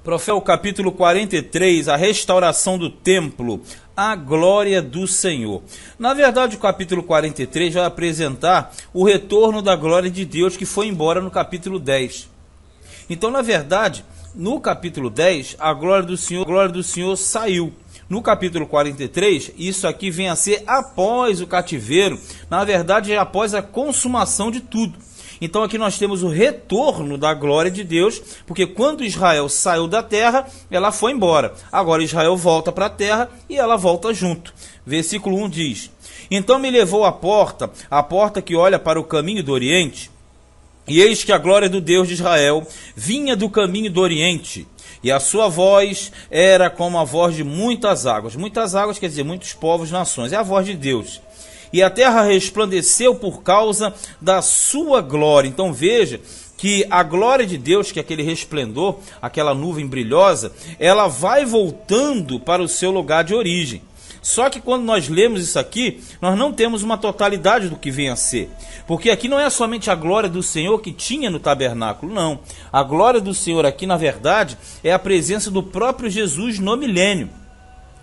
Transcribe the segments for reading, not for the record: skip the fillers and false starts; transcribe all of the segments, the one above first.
Profeta, capítulo 43, a restauração do templo, a glória do Senhor. Na verdade, o capítulo 43 vai apresentar o retorno da glória de Deus que foi embora no capítulo 10. Então, na verdade, no capítulo 10, a glória do Senhor saiu. No capítulo 43, isso aqui vem a ser após o cativeiro, na verdade é após a consumação de tudo. Então aqui nós temos o retorno da glória de Deus, porque quando Israel saiu da terra, ela foi embora. Agora Israel volta para a terra e ela volta junto. Versículo 1 diz: Então me levou à porta que olha para o caminho do Oriente, e eis que a glória do Deus de Israel vinha do caminho do Oriente, e a sua voz era como a voz de muitas águas. Muitas águas quer dizer muitos povos, nações, é a voz de Deus. E a terra resplandeceu por causa da sua glória. Então veja que a glória de Deus, que é aquele resplendor, aquela nuvem brilhosa, ela vai voltando para o seu lugar de origem. Só que quando nós lemos isso aqui, nós não temos uma totalidade do que vem a ser. Porque aqui não é somente a glória do Senhor que tinha no tabernáculo, não. A glória do Senhor aqui, na verdade, é a presença do próprio Jesus no milênio.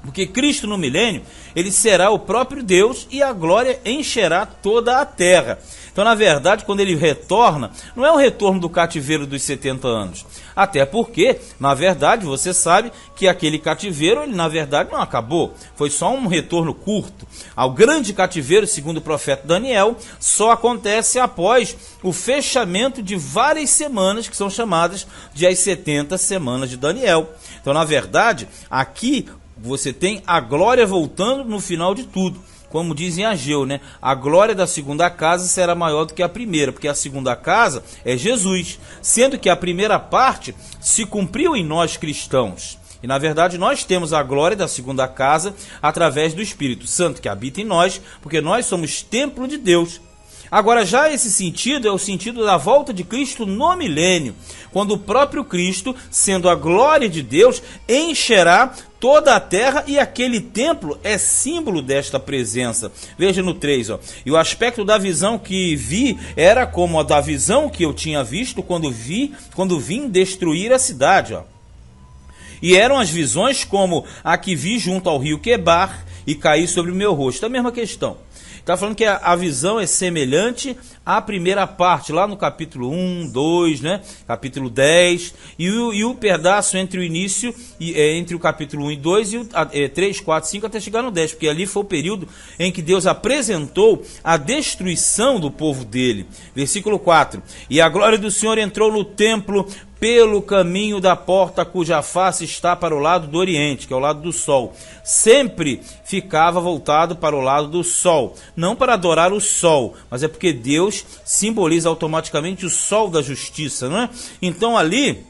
Porque Cristo no milênio, ele será o próprio Deus e a glória encherá toda a terra. Então, na verdade, quando ele retorna, não é o retorno do cativeiro dos 70 anos. Até porque, na verdade, você sabe que aquele cativeiro, ele na verdade não acabou. Foi só um retorno curto. Ao grande cativeiro, segundo o profeta Daniel, só acontece após o fechamento de várias semanas, que são chamadas de as 70 semanas de Daniel. Então, na verdade, aqui você tem a glória voltando no final de tudo. Como dizem Ageu, né? A glória da segunda casa será maior do que a primeira, porque a segunda casa é Jesus, sendo que a primeira parte se cumpriu em nós cristãos. E na verdade nós temos a glória da segunda casa através do Espírito Santo que habita em nós, porque nós somos templo de Deus. Agora, já esse sentido é o sentido da volta de Cristo no milênio, quando o próprio Cristo, sendo a glória de Deus, encherá toda a terra, e aquele templo é símbolo desta presença. Veja no 3, ó. E o aspecto da visão que vi era como a da visão que eu tinha visto quando vim destruir a cidade, ó. E eram as visões como a que vi junto ao rio Quebar e caí sobre o meu rosto. A mesma questão. Está falando que a visão é semelhante à primeira parte, lá no capítulo 1, 2, né? Capítulo 10, e o pedaço entre o início, entre o capítulo 1 e 2, e 3, 4, 5, até chegar no 10, porque ali foi o período em que Deus apresentou a destruição do povo dele. Versículo 4, e a glória do Senhor entrou no templo pelo caminho da porta cuja face está para o lado do Oriente, que é o lado do sol. Sempre ficava voltado para o lado do sol, não para adorar o sol, mas é porque Deus simboliza automaticamente o sol da justiça, não é? Então ali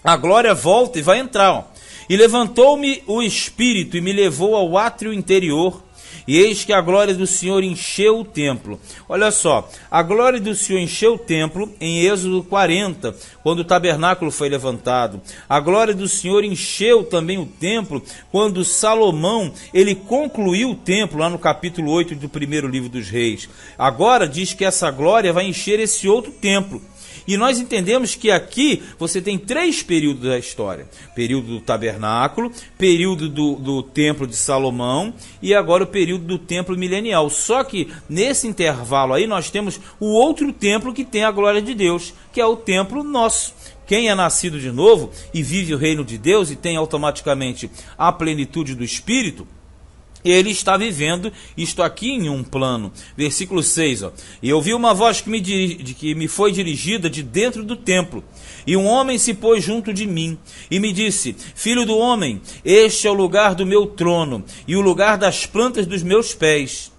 a glória volta e vai entrar, ó. E levantou-me o Espírito e me levou ao átrio interior, e eis que a glória do Senhor encheu o templo. Olha só, a glória do Senhor encheu o templo em Êxodo 40, quando o tabernáculo foi levantado. A glória do Senhor encheu também o templo quando Salomão, ele concluiu o templo, lá no capítulo 8 do primeiro livro dos Reis. Agora diz que essa glória vai encher esse outro templo. E nós entendemos que aqui você tem 3 períodos da história. Período do tabernáculo, período do templo de Salomão e agora o período do templo milenial. Só que nesse intervalo aí nós temos o outro templo que tem a glória de Deus, que é o templo nosso. Quem é nascido de novo e vive o reino de Deus e tem automaticamente a plenitude do Espírito, ele está vivendo isto aqui em um plano. Versículo 6, ó. E ouvi uma voz que me foi dirigida de dentro do templo. E um homem se pôs junto de mim e me disse: Filho do homem, este é o lugar do meu trono e o lugar das plantas dos meus pés.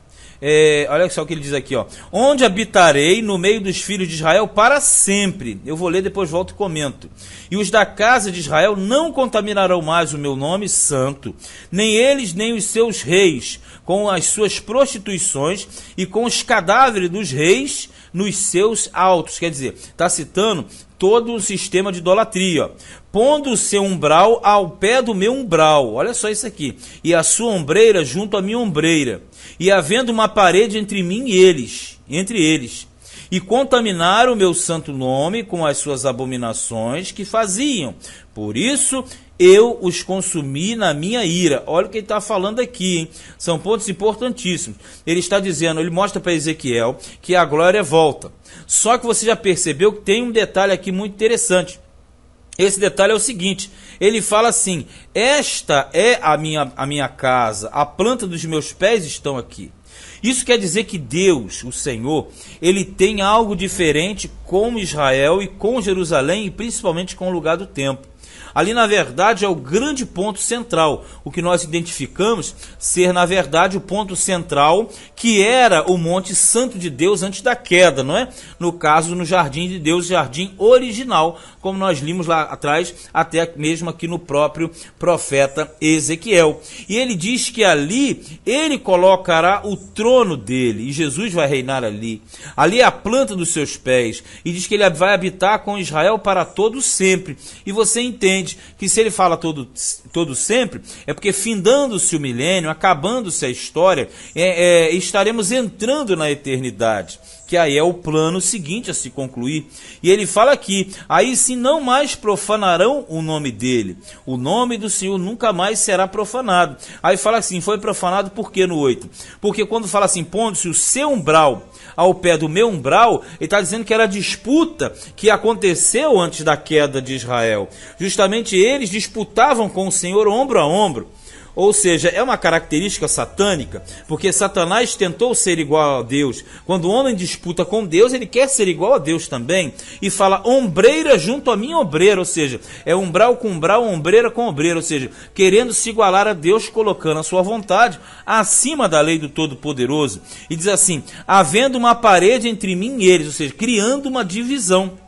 Olha só o que ele diz aqui, ó. Onde habitarei no meio dos filhos de Israel para sempre. Eu vou ler, depois volto e comento. E os da casa de Israel não contaminarão mais o meu nome santo, nem eles, nem os seus reis, com as suas prostituições e com os cadáveres dos reis nos seus altos. Quer dizer, está citando todo o sistema de idolatria, ó. Pondo o seu umbral ao pé do meu umbral, olha só isso aqui, e a sua ombreira junto à minha ombreira, e havendo uma parede entre mim e entre eles, e contaminaram o meu santo nome com as suas abominações que faziam. Por isso eu os consumi na minha ira. Olha o que ele está falando aqui, hein? São pontos importantíssimos. Ele está dizendo, ele mostra para Ezequiel que a glória volta. Só que você já percebeu que tem um detalhe aqui muito interessante. Esse detalhe é o seguinte, ele fala assim, esta é a minha casa, a planta dos meus pés estão aqui. Isso quer dizer que Deus, o Senhor, ele tem algo diferente com Israel e com Jerusalém e principalmente com o lugar do templo. Ali, na verdade, é o grande ponto central, o que nós identificamos ser, na verdade, o ponto central, que era o Monte Santo de Deus antes da queda, não é? No caso, no Jardim de Deus, jardim original, como nós limos lá atrás, até mesmo aqui no próprio profeta Ezequiel. E ele diz que ali, ele colocará o trono dele, e Jesus vai reinar ali. Ali é a planta dos seus pés, e diz que ele vai habitar com Israel para todo sempre. E você entende que se ele fala todo sempre, é porque findando-se o milênio, acabando-se a história, estaremos entrando na eternidade, que aí é o plano seguinte a se concluir. E ele fala aqui, aí sim não mais profanarão o nome dele, o nome do Senhor nunca mais será profanado. Aí fala assim, foi profanado por quê no 8? Porque quando fala assim, pondo-se o seu umbral ao pé do meu umbral, ele está dizendo que era a disputa que aconteceu antes da queda de Israel. Justamente eles disputavam com o Senhor ombro a ombro. Ou seja, é uma característica satânica, porque Satanás tentou ser igual a Deus. Quando o homem disputa com Deus, ele quer ser igual a Deus também. E fala, ombreira junto a minha ombreira, ou seja, é umbral com umbral, ombreira com ombreira, ou seja, querendo se igualar a Deus, colocando a sua vontade acima da lei do Todo-Poderoso. E diz assim, havendo uma parede entre mim e eles, ou seja, criando uma divisão.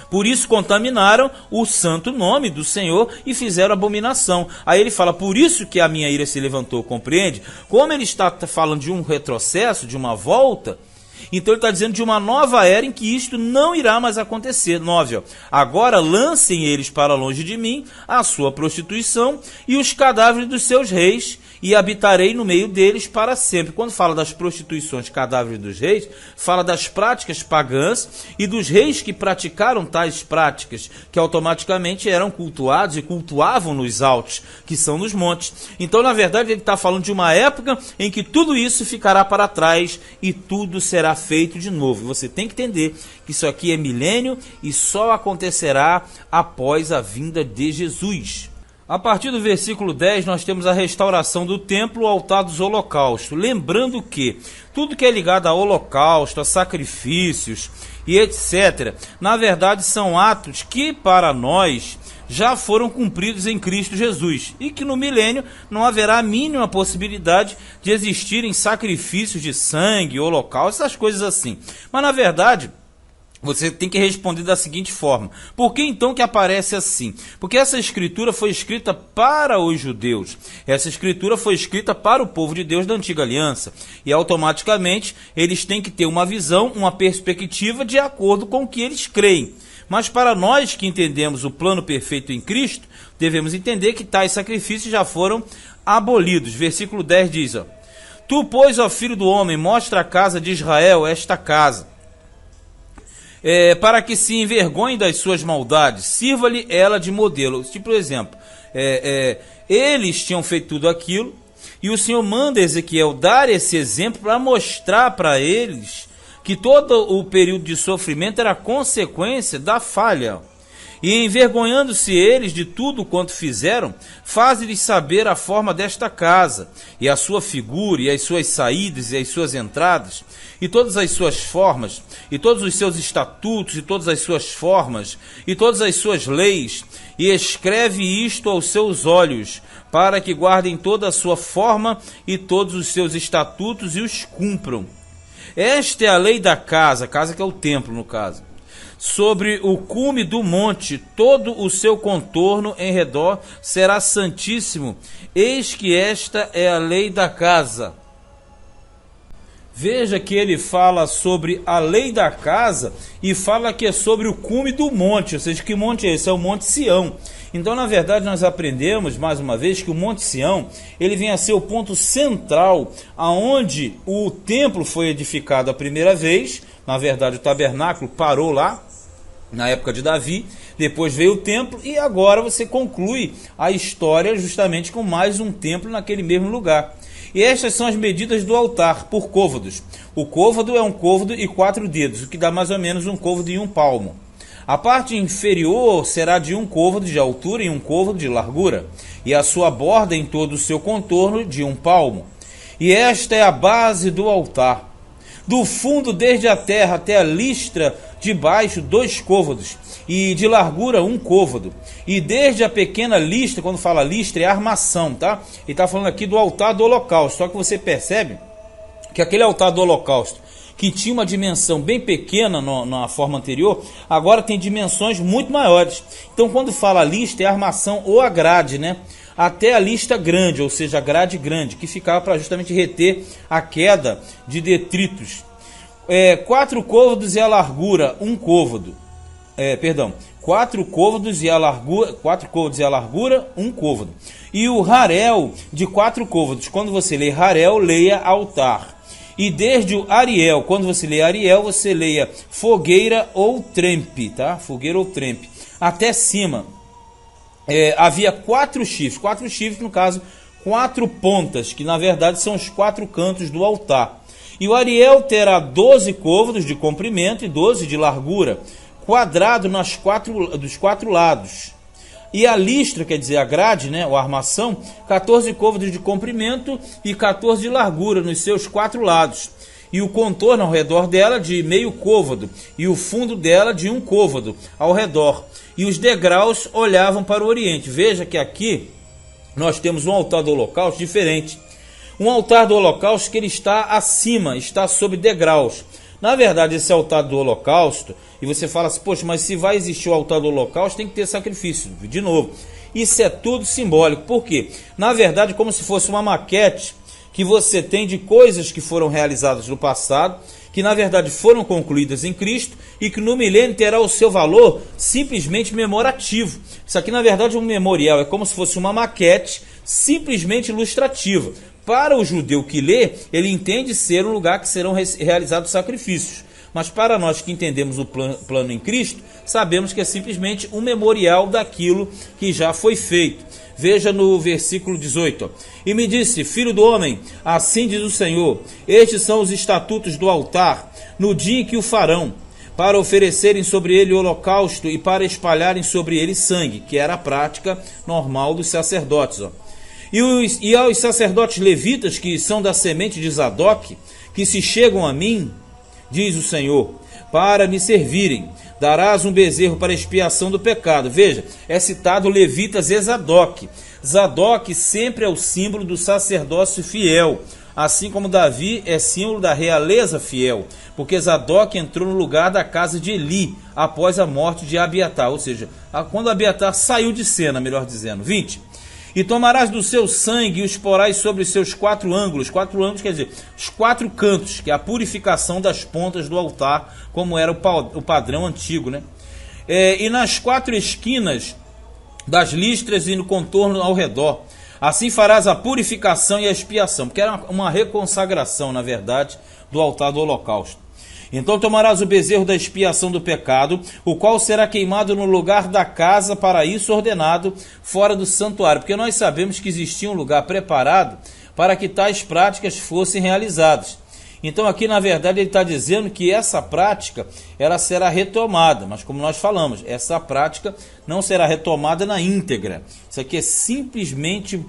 Por isso contaminaram o santo nome do Senhor e fizeram abominação. Aí ele fala, por isso que a minha ira se levantou, compreende? Como ele está falando de um retrocesso, de uma volta, então ele está dizendo de uma nova era em que isto não irá mais acontecer. 9, ó. Agora lancem eles para longe de mim a sua prostituição e os cadáveres dos seus reis, e habitarei no meio deles para sempre. Quando fala das prostituições, cadáveres dos reis, fala das práticas pagãs e dos reis que praticaram tais práticas, que automaticamente eram cultuados e cultuavam nos altos, que são nos montes. Então, na verdade, ele está falando de uma época em que tudo isso ficará para trás e tudo será feito de novo. E você tem que entender que isso aqui é milênio e só acontecerá após a vinda de Jesus. A partir do versículo 10, nós temos a restauração do templo, o altar dos holocaustos. Lembrando que tudo que é ligado a holocausto, a sacrifícios e etc., na verdade são atos que para nós já foram cumpridos em Cristo Jesus. E que no milênio não haverá a mínima possibilidade de existirem sacrifícios de sangue, holocausto, essas coisas assim. Mas na verdade, você tem que responder da seguinte forma, por que então que aparece assim? Porque essa escritura foi escrita para os judeus, essa escritura foi escrita para o povo de Deus da antiga aliança, e automaticamente eles têm que ter uma visão, uma perspectiva de acordo com o que eles creem. Mas para nós que entendemos o plano perfeito em Cristo, devemos entender que tais sacrifícios já foram abolidos. Versículo 10 diz, ó, tu, pois, ó filho do homem, mostra a casa de Israel esta casa, para que se envergonhe das suas maldades, sirva-lhe ela de modelo. Tipo exemplo, eles tinham feito tudo aquilo, e o Senhor manda Ezequiel dar esse exemplo para mostrar para eles que todo o período de sofrimento era consequência da falha. E envergonhando-se eles de tudo quanto fizeram, faze-lhes saber a forma desta casa, e a sua figura, e as suas saídas, e as suas entradas, e todas as suas formas, e todos os seus estatutos, e todas as suas formas, e todas as suas leis, e escreve isto aos seus olhos, para que guardem toda a sua forma, e todos os seus estatutos, e os cumpram. Esta é a lei da casa que é o templo no caso. Sobre o cume do monte, todo o seu contorno em redor será santíssimo. Eis que esta é a lei da casa. Veja que ele fala sobre a lei da casa e fala que é sobre o cume do monte. Ou seja, que monte é esse? É o Monte Sião. Então, na verdade, nós aprendemos, mais uma vez, que o Monte Sião, ele vem a ser o ponto central aonde o templo foi edificado a primeira vez, Na verdade, o tabernáculo parou lá na época de Davi, depois veio o templo e agora você conclui a história justamente com mais um templo naquele mesmo lugar. E estas são as medidas do altar por côvados. O côvado é um côvado e 4 dedos, o que dá mais ou menos um côvado e 1 palmo. A parte inferior será de 1 côvado de altura e 1 côvado de largura, e a sua borda em todo o seu contorno de 1 palmo. E esta é a base do altar. Do fundo desde a terra até a listra de baixo 2 côvados, e de largura 1 côvado. E desde a pequena listra, quando fala listra, é armação, tá? Ele está falando aqui do altar do holocausto. Só que você percebe que aquele altar do holocausto, que tinha uma dimensão bem pequena na forma anterior, agora tem dimensões muito maiores. Então quando fala listra, é a armação ou a grade, né? Até a lista grande, ou seja, a grade grande, que ficava para justamente reter a queda de detritos. 4 côvados e a largura, 1 côvado. 4 côvados e a largura, 4 côvados e a largura, 1 côvado. E o harel de 4 côvados. Quando você lê harel, leia altar. E desde o Ariel, quando você lê Ariel, você leia fogueira ou trempe, tá? Fogueira ou trempe. Até cima. Havia 4 chifres, no caso, 4 pontas, que na verdade são os 4 cantos do altar. E o Ariel terá 12 côvados de comprimento e 12 de largura, quadrado dos 4 lados. E a listra, quer dizer, a grade, né, ou a armação, 14 côvados de comprimento e 14 de largura nos seus 4 lados. E o contorno ao redor dela de meio côvado, e o fundo dela de 1 côvado ao redor. E os degraus olhavam para o oriente. Veja que aqui nós temos um altar do holocausto diferente. Um altar do holocausto que ele está acima, está sob degraus. Na verdade, esse altar do holocausto, e você fala assim, poxa, mas se vai existir o altar do holocausto, tem que ter sacrifício. De novo, isso é tudo simbólico. Por quê? Na verdade, como se fosse uma maquete que você tem de coisas que foram realizadas no passado, que na verdade foram concluídas em Cristo e que no milênio terá o seu valor simplesmente memorativo. Isso aqui na verdade é um memorial, é como se fosse uma maquete simplesmente ilustrativa. Para o judeu que lê, ele entende ser um lugar que serão realizados sacrifícios. Mas para nós que entendemos o plano em Cristo, sabemos que é simplesmente um memorial daquilo que já foi feito. Veja no versículo 18. E me disse, filho do homem, assim diz o Senhor, estes são os estatutos do altar, no dia em que o farão, para oferecerem sobre ele holocausto e para espalharem sobre ele sangue, que era a prática normal dos sacerdotes. E aos sacerdotes levitas, que são da semente de Zadok, que se chegam a mim, diz o Senhor, para me servirem, darás um bezerro para expiação do pecado. Veja, é citado levitas e Zadok. Zadok sempre é o símbolo do sacerdócio fiel, assim como Davi é símbolo da realeza fiel, porque Zadok entrou no lugar da casa de Eli, após a morte de Abiatar, ou seja, quando Abiatar saiu de cena, melhor dizendo. 20. E tomarás do seu sangue e os porás sobre os seus 4 ângulos. 4 ângulos quer dizer, os 4 cantos, que é a purificação das pontas do altar, como era o padrão antigo, né? E nas 4 esquinas das listras e no contorno ao redor. Assim farás a purificação e a expiação, porque era uma reconsagração, na verdade, do altar do holocausto. Então tomarás o bezerro da expiação do pecado, o qual será queimado no lugar da casa, para isso ordenado, fora do santuário. Porque nós sabemos que existia um lugar preparado para que tais práticas fossem realizadas. Então aqui na verdade ele está dizendo que essa prática ela será retomada, mas como nós falamos, essa prática não será retomada na íntegra. Isso aqui é simplesmente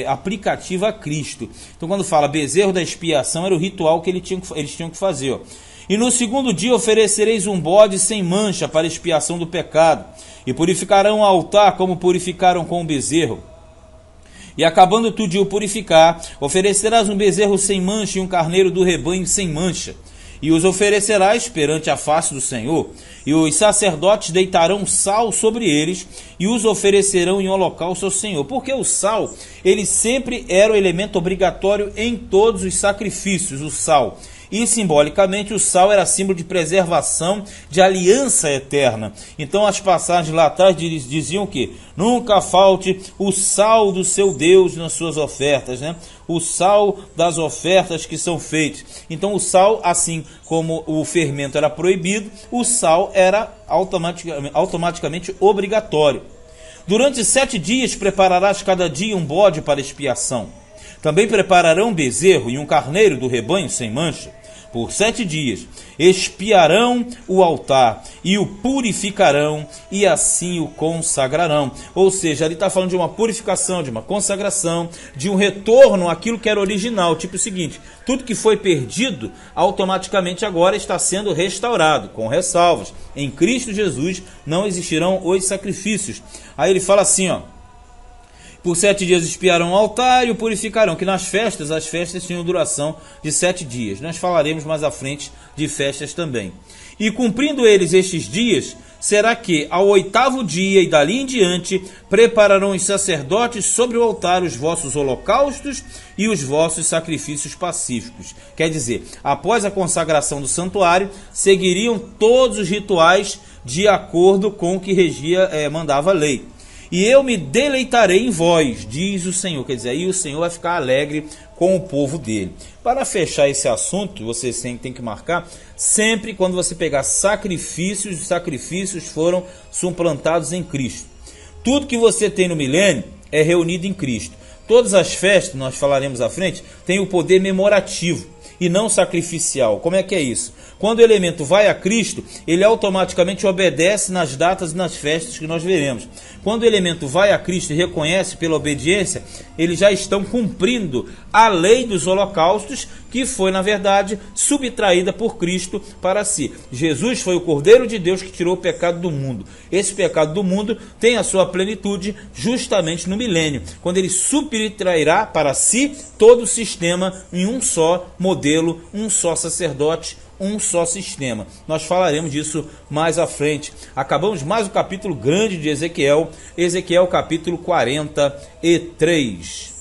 aplicativo a Cristo. Então quando fala bezerro da expiação, era o ritual que eles tinham que fazer. E no segundo dia oferecereis um bode sem mancha para expiação do pecado, e purificarão o altar como purificaram com o bezerro. E acabando tu de o purificar, oferecerás um bezerro sem mancha e um carneiro do rebanho sem mancha. E os oferecerás perante a face do Senhor. E os sacerdotes deitarão sal sobre eles e os oferecerão em holocausto ao Senhor. Porque o sal, ele sempre era o elemento obrigatório em todos os sacrifícios, o sal. E simbolicamente o sal era símbolo de preservação, de aliança eterna. Então as passagens lá atrás diziam que nunca falte o sal do seu Deus nas suas ofertas, né? O sal das ofertas que são feitas. Então o sal, assim como o fermento era proibido, o sal era automaticamente obrigatório. Durante 7 dias prepararás cada dia um bode para expiação. Também prepararão um bezerro e um carneiro do rebanho sem mancha. Por 7 dias expiarão o altar e o purificarão e assim o consagrarão. Ou seja, ele está falando de uma purificação, de uma consagração, de um retorno àquilo que era original. Tipo o seguinte, tudo que foi perdido automaticamente agora está sendo restaurado, com ressalvas. Em Cristo Jesus não existirão os sacrifícios. Aí ele fala assim, ó. Por 7 dias expiarão o altar e o purificarão, que nas festas, as festas tinham duração de 7 dias. Nós falaremos mais à frente de festas também. E cumprindo eles estes dias, será que ao 8º dia e dali em diante, prepararão os sacerdotes sobre o altar os vossos holocaustos e os vossos sacrifícios pacíficos. Quer dizer, após a consagração do santuário, seguiriam todos os rituais de acordo com o que mandava a lei. E eu me deleitarei em vós, diz o Senhor. Quer dizer, aí o Senhor vai ficar alegre com o povo dele. Para fechar esse assunto, você tem que marcar, sempre quando você pegar sacrifícios, os sacrifícios foram suplantados em Cristo. Tudo que você tem no milênio é reunido em Cristo. Todas as festas, nós falaremos à frente, têm o poder memorativo e não sacrificial. Como é que é isso? Quando o elemento vai a Cristo, ele automaticamente obedece nas datas e nas festas que nós veremos. Quando o elemento vai a Cristo e reconhece pela obediência, eles já estão cumprindo a lei dos holocaustos, que foi, na verdade, subtraída por Cristo para si. Jesus foi o Cordeiro de Deus que tirou o pecado do mundo. Esse pecado do mundo tem a sua plenitude justamente no milênio, quando ele subtrairá para si todo o sistema em um só modelo, um só sacerdote, um só sistema. Nós falaremos disso mais à frente. Acabamos mais um capítulo grande de Ezequiel, Ezequiel capítulo 43.